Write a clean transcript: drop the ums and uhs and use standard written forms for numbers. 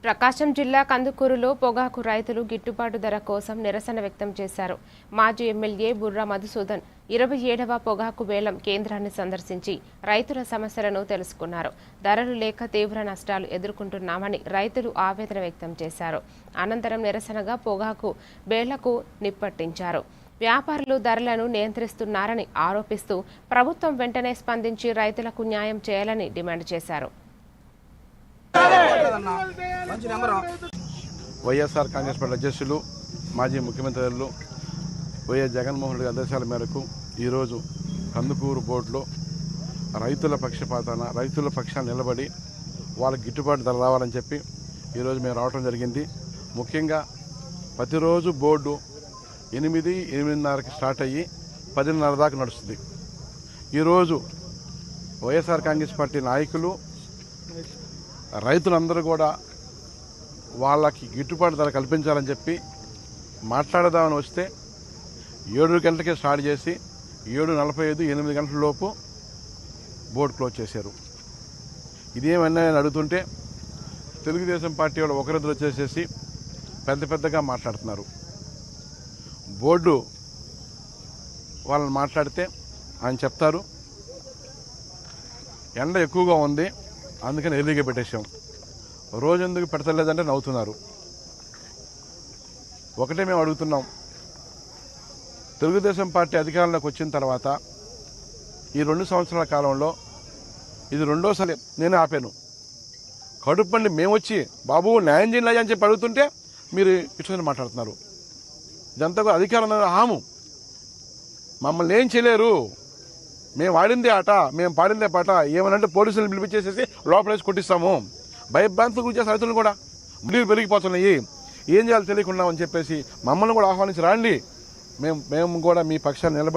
ప్రకాశం జిల్లా కందుకూరులో పొగాకు రైతులు గిట్టుబాటు ధర కోసం నిరసన వ్యక్తం చేశారు. మాజీ ఎమ్మెల్యే బుర్రా మధుసూదన్ 27వ పొగాకు వేలం కేంద్రాన్ని సందర్శించి రైతుల సమస్యలను తెలుసుకున్నారు. ధరలు లేక తీవ్ర నష్టాలు ఎదుర్కొంటున్నామని రైతులు ఆవేదన వ్యక్తం చేశారు. అనంతరం నిరసనగా పొగాకు బేళ్లకు నిప్పట్టించారు. వ్యాపారులు ధరలను నియంత్రిస్తున్నారని ఆరోపిస్తూ ప్రభుత్వం వెంటనే స్పందించి రైతులకు న్యాయం చేయాలని డిమాండ్ చేశారు. వైఎస్ఆర్ కాంగ్రెస్ పార్టీ అధ్యక్షులు మాజీ ముఖ్యమంత్రులు వైఎస్ జగన్మోహన్ రెడ్డి ఆదేశాల మేరకు ఈరోజు కందుకూరు బోర్డులో రైతుల పక్షాన్ని నిలబడి వాళ్ళకి గిట్టుబాటు ధర రావాలని చెప్పి ఈరోజు మేము రావడం జరిగింది. ముఖ్యంగా ప్రతిరోజు బోర్డు 8-8:30కి స్టార్ట్ అయ్యి 10:30 దాకా నడుస్తుంది. ఈరోజు వైఎస్ఆర్ కాంగ్రెస్ పార్టీ నాయకులు రైతులందరూ కూడా వాళ్ళకి గిట్టుబాటు ధర కల్పించాలని చెప్పి మాట్లాడదామని వస్తే 7 గంటలకే స్టార్ట్ చేసి 7:45, 8 గంటల లోపు బోర్డు క్లోజ్ చేశారు. ఇదేమన్నా అడుగుతుంటే తెలుగుదేశం పార్టీ వాళ్ళు ఒకరిద్దరు వచ్చేసేసి పెద్దగా మాట్లాడుతున్నారు. బోర్డు వాళ్ళని మాట్లాడితే ఆయన చెప్తారు ఎండ ఎక్కువగా ఉంది, అందుకని ఎర్లీగా పెట్టేశాం, రోజు ఎందుకు పెడతలేదంటే నవ్వుతున్నారు. ఒకటే మేము అడుగుతున్నాం, తెలుగుదేశం పార్టీ అధికారంలోకి వచ్చిన తర్వాత ఈ 2 సంవత్సరాల కాలంలో ఇది రెండోసారి నేను ఆపాను. కడుపండి మేము వచ్చి బాబు న్యాయం చేయాలి అని చెప్పి అడుగుతుంటే మీరు ఇట్లా మాట్లాడుతున్నారు. ఇదంతా కూడా అధికారం హాము. మమ్మల్ని ఏం చేయలేరు, మేము ఆడిందే ఆట, మేము పాడిందే పాట, ఏమనంటే పోలీసులను పిలిపించేసేసి లోపలేసి కొట్టిస్తాము. భయభ్రాంతులు గురించి రైతులను కూడా నీరు పెరిగిపోతున్నాయి, ఏం చేయాలో తెలియకుండా అని చెప్పేసి మమ్మల్ని కూడా ఆహ్వానించి రాండి, మేము కూడా మీ పక్షాన్ని నిలబడి